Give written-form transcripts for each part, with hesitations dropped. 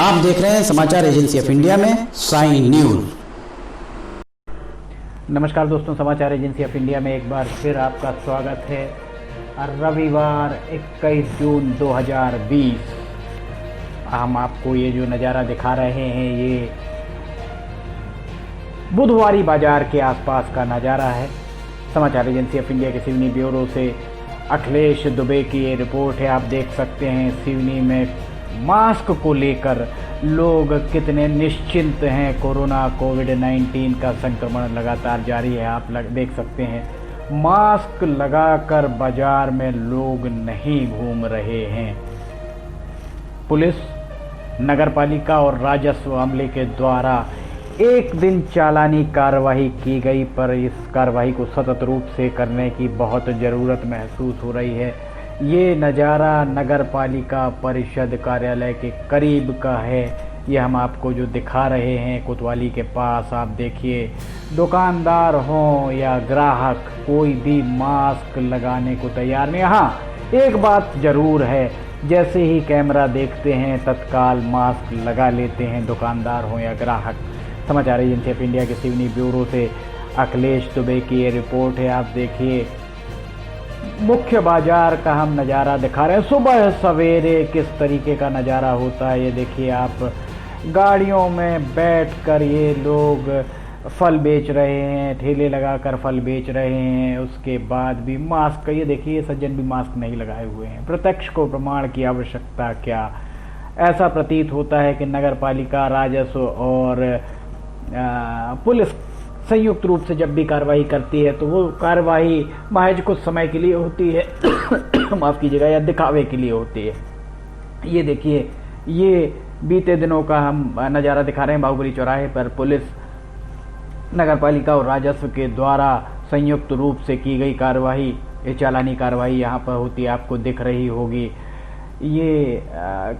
आप देख रहे हैं समाचार एजेंसी ऑफ इंडिया में साइन न्यूज। नमस्कार दोस्तों, समाचार एजेंसी ऑफ इंडिया में एक बार फिर आपका स्वागत है। रविवार 21 जून 2020 हम आपको ये जो नज़ारा दिखा रहे हैं ये बुधवारी बाजार के आसपास का नज़ारा है। समाचार एजेंसी ऑफ इंडिया के सिवनी ब्यूरो से अखिलेश दुबे की ये रिपोर्ट है। आप देख सकते हैं सिवनी में मास्क को लेकर लोग कितने निश्चिंत हैं। कोविड-19 का संक्रमण लगातार जारी है। आप देख सकते हैं मास्क लगाकर बाजार में लोग नहीं घूम रहे हैं। पुलिस, नगरपालिका और राजस्व अमले के द्वारा एक दिन चालानी कार्रवाई की गई, पर इस कार्रवाई को सतत रूप से करने की बहुत ज़रूरत महसूस हो रही है। ये नज़ारा नगर पालिका परिषद कार्यालय के करीब का है। ये हम आपको जो दिखा रहे हैं कोतवाली के पास। आप देखिए, दुकानदार हों या ग्राहक, कोई भी मास्क लगाने को तैयार नहीं। हाँ, एक बात ज़रूर है, जैसे ही कैमरा देखते हैं तत्काल मास्क लगा लेते हैं, दुकानदार हों या ग्राहक। समाचार एजेंसी ऑफ इंडिया के सिवनी ब्यूरो से अखिलेश दुबे की ये रिपोर्ट है। आप देखिए, मुख्य बाजार का हम नज़ारा दिखा रहे हैं। सुबह सवेरे किस तरीके का नज़ारा होता है ये देखिए आप। गाड़ियों में बैठकर ये लोग फल बेच रहे हैं, ठेले लगाकर फल बेच रहे हैं। उसके बाद भी मास्क, ये देखिए सज्जन भी मास्क नहीं लगाए हुए हैं। प्रत्यक्ष को प्रमाण की आवश्यकता क्या। ऐसा प्रतीत होता है कि नगर पालिका, राजस्व और पुलिस संयुक्त रूप से जब भी कार्रवाई करती है तो वो कार्रवाई महज कुछ समय के लिए होती है माफ़ कीजिएगा, या दिखावे के लिए होती है। ये देखिए, ये बीते दिनों का हम नज़ारा दिखा रहे हैं। बाहुबली चौराहे पर पुलिस, नगरपालिका और राजस्व के द्वारा संयुक्त रूप से की गई कार्रवाई, ये चालानी कार्रवाई यहाँ पर होती है, आपको दिख रही होगी। ये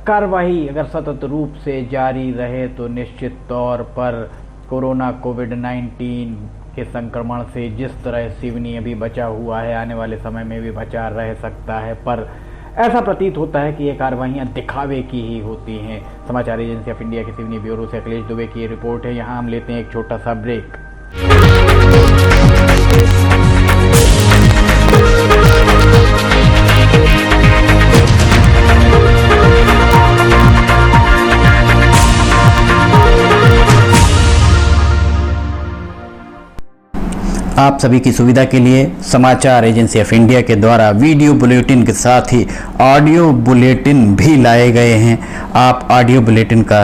कार्रवाई अगर सतत रूप से जारी रहे तो निश्चित तौर पर कोविड-19 के संक्रमण से जिस तरह सिवनी अभी बचा हुआ है, आने वाले समय में भी बचा रह सकता है। पर ऐसा प्रतीत होता है कि ये कार्रवाइयाँ दिखावे की ही होती हैं। समाचार एजेंसी ऑफ इंडिया के सिवनी ब्यूरो से अखिलेश दुबे की ये रिपोर्ट है। यहाँ हम लेते हैं एक छोटा सा ब्रेक। आप सभी की सुविधा के लिए समाचार एजेंसी ऑफ इंडिया के द्वारा वीडियो बुलेटिन के साथ ही ऑडियो बुलेटिन भी लाए गए हैं। आप ऑडियो बुलेटिन का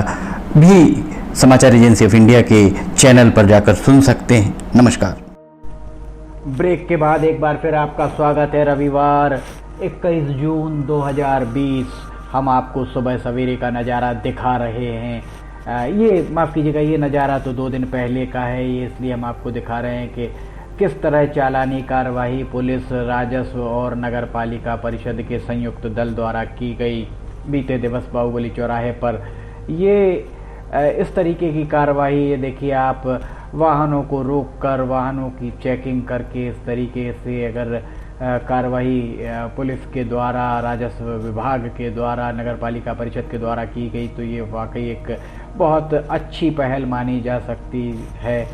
भी समाचार एजेंसी ऑफ इंडिया के चैनल पर जाकर सुन सकते हैं। नमस्कार। ब्रेक के बाद एक बार फिर आपका स्वागत है। रविवार 21 जून 2020 हम आपको सुबह सवेरे का नज़ारा दिखा रहे हैं। ये माफ़ कीजिएगा, ये नज़ारा तो 2 दिन पहले का है। ये इसलिए हम आपको दिखा रहे हैं कि किस तरह चालानी कार्रवाई पुलिस, राजस्व और नगर पालिका परिषद के संयुक्त दल द्वारा की गई बीते दिवस बाहुबली चौराहे पर। ये इस तरीके की कार्रवाई, ये देखिए आप, वाहनों को रोककर वाहनों की चेकिंग करके इस तरीके से अगर कार्रवाई पुलिस के द्वारा, राजस्व विभाग के द्वारा, नगर पालिका परिषद के द्वारा की गई तो ये वाकई एक बहुत अच्छी पहल मानी जा सकती है।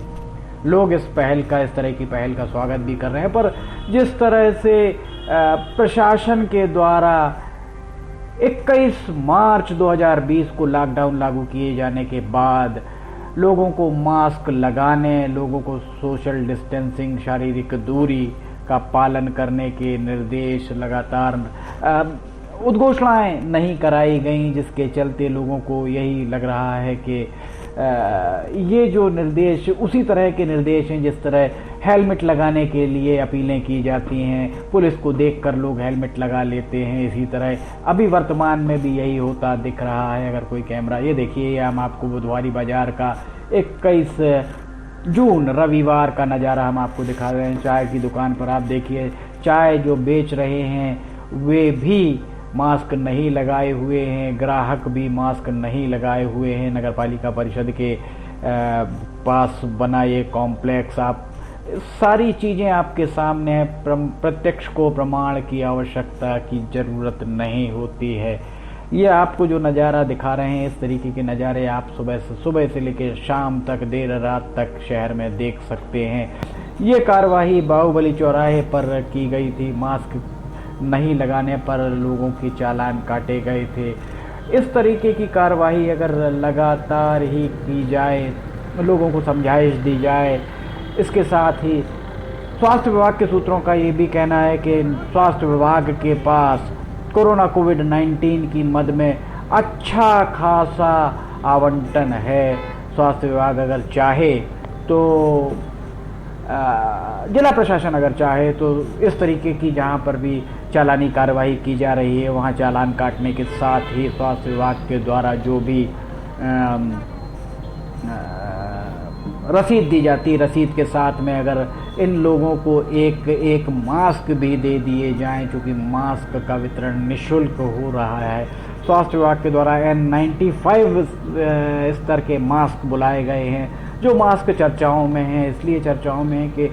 लोग इस तरह की पहल का स्वागत भी कर रहे हैं। पर जिस तरह से प्रशासन के द्वारा 21 मार्च 2020 को लॉकडाउन लागू किए जाने के बाद लोगों को मास्क लगाने, लोगों को सोशल डिस्टेंसिंग, शारीरिक दूरी का पालन करने के निर्देश लगातार उद्घोषणाएं नहीं कराई गई, जिसके चलते लोगों को यही लग रहा है कि ये जो निर्देश उसी तरह के निर्देश हैं जिस तरह हेलमेट लगाने के लिए अपीलें की जाती हैं। पुलिस को देखकर लोग हेलमेट लगा लेते हैं। इसी तरह अभी वर्तमान में भी यही होता दिख रहा है। अगर कोई कैमरा, ये देखिए, हम आपको बुधवारी बाजार का 21 जून रविवार का नज़ारा हम आपको दिखा रहे हैं। चाय की दुकान पर आप देखिए, चाय जो बेच रहे हैं वे भी मास्क नहीं लगाए हुए हैं, ग्राहक भी मास्क नहीं लगाए हुए हैं। नगरपालिका परिषद के पास बना ये कॉम्प्लेक्स, आप सारी चीज़ें आपके सामने हैं। प्रत्यक्ष को प्रमाण की आवश्यकता की ज़रूरत नहीं होती है। ये आपको जो नज़ारा दिखा रहे हैं, इस तरीके के नज़ारे आप सुबह से लेकर शाम तक, देर रात तक शहर में देख सकते हैं। ये कार्रवाई बाहुबली चौराहे पर की गई थी। मास्क नहीं लगाने पर लोगों की चालान काटे गए थे। इस तरीके की कार्रवाई अगर लगातार ही की जाए, लोगों को समझाइश दी जाए, इसके साथ ही स्वास्थ्य विभाग के सूत्रों का ये भी कहना है कि स्वास्थ्य विभाग के पास कोरोना कोविड-19 की मद में अच्छा खासा आवंटन है। स्वास्थ्य विभाग अगर चाहे तो जिला प्रशासन अगर चाहे तो इस तरीके की जहां पर भी चालानी कार्रवाई की जा रही है, वहां चालान काटने के साथ ही स्वास्थ्य विभाग के द्वारा जो भी रसीद दी जाती है, रसीद के साथ में अगर इन लोगों को एक मास्क भी दे दिए जाएं, क्योंकि मास्क का वितरण निःशुल्क हो रहा है। स्वास्थ्य विभाग के द्वारा N95 स्तर के मास्क बुलाए गए हैं, जो मास्क चर्चाओं में हैं। इसलिए चर्चाओं में है कि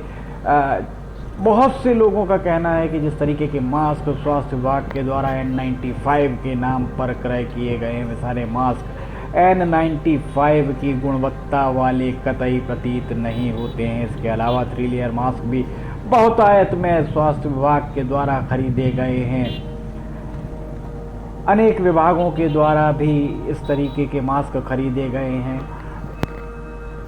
बहुत से लोगों का कहना है कि जिस तरीके के मास्क स्वास्थ्य विभाग के द्वारा N95 के नाम पर क्रय किए गए हैं, वे सारे मास्क N95 की गुणवत्ता वाले कतई प्रतीत नहीं होते हैं। इसके अलावा 3 लेयर मास्क भी बहुतायत में स्वास्थ्य विभाग के द्वारा खरीदे गए हैं। अनेक विभागों के द्वारा भी इस तरीके के मास्क खरीदे गए हैं।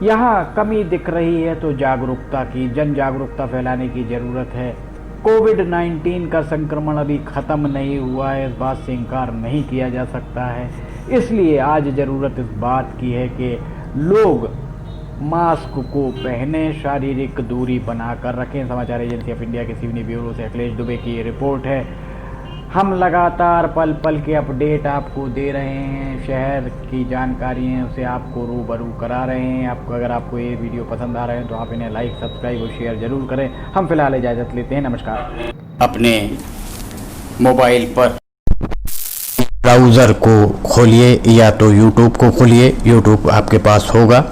यहाँ कमी दिख रही है तो जागरूकता की, जन जागरूकता फैलाने की ज़रूरत है। कोविड-19 का संक्रमण अभी ख़त्म नहीं हुआ है, इस बात से इनकार नहीं किया जा सकता है। इसलिए आज ज़रूरत इस बात की है कि लोग मास्क को पहने, शारीरिक दूरी बनाकर रखें। समाचार एजेंसी ऑफ इंडिया के सिवनी ब्यूरो से अखिलेश दुबे की ये रिपोर्ट है। हम लगातार पल पल के अपडेट आपको दे रहे हैं, शहर की जानकारियाँ उसे आपको रूबरू करा रहे हैं। अगर आपको ये वीडियो पसंद आ रहे हैं तो आप इन्हें लाइक, सब्सक्राइब और शेयर ज़रूर करें। हम फिलहाल इजाज़त लेते हैं, नमस्कार। अपने मोबाइल पर ब्राउज़र को खोलिए या तो YouTube को खोलिए, YouTube आपके पास होगा।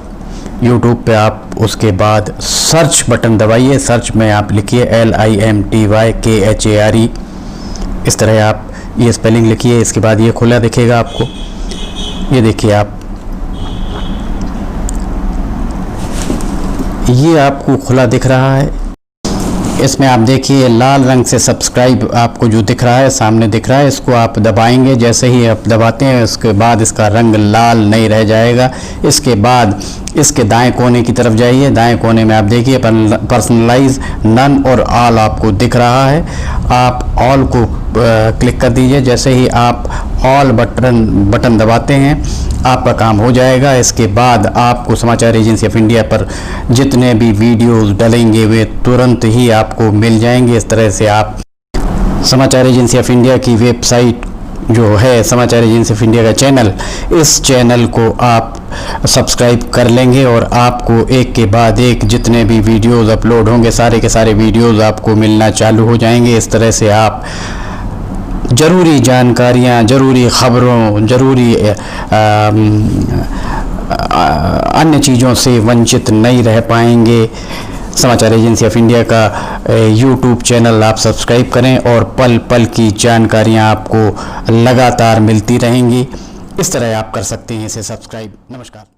YouTube पे आप उसके बाद सर्च बटन दबाइए, सर्च में आप लिखिए LIMTYKHARE, इस तरह आप ये स्पेलिंग लिखिए। इसके बाद ये खुला दिखेगा आपको, ये देखिए आप, ये आपको खुला दिख रहा है। इसमें आप देखिए लाल रंग से सब्सक्राइब आपको जो दिख रहा है, सामने दिख रहा है, इसको आप दबाएंगे। जैसे ही आप दबाते हैं उसके बाद इसका रंग लाल नहीं रह जाएगा। इसके बाद इसके दाएं कोने की तरफ जाइए, दाएं कोने में आप देखिए पर्सनलाइज, नन और ऑल आपको दिख रहा है। आप ऑल को क्लिक कर दीजिए। जैसे ही आप ऑल बटन दबाते हैं आपका काम हो जाएगा। इसके बाद आपको समाचार एजेंसी ऑफ इंडिया पर जितने भी वीडियोस डलेंगे वे तुरंत ही आपको मिल जाएंगे। इस तरह से आप समाचार एजेंसी ऑफ इंडिया की वेबसाइट जो है, समाचार एजेंसी ऑफ इंडिया का चैनल, इस चैनल को आप सब्सक्राइब कर लेंगे और आपको एक के बाद एक जितने भी वीडियोस अपलोड होंगे सारे के सारे वीडियोस आपको मिलना चालू हो जाएंगे। इस तरह से आप ज़रूरी जानकारियाँ, ज़रूरी ख़बरों, ज़रूरी अन्य चीज़ों से वंचित नहीं रह पाएंगे। समाचार एजेंसी ऑफ इंडिया का YouTube चैनल आप सब्सक्राइब करें और पल पल की जानकारियाँ आपको लगातार मिलती रहेंगी। इस तरह आप कर सकते हैं इसे सब्सक्राइब। नमस्कार।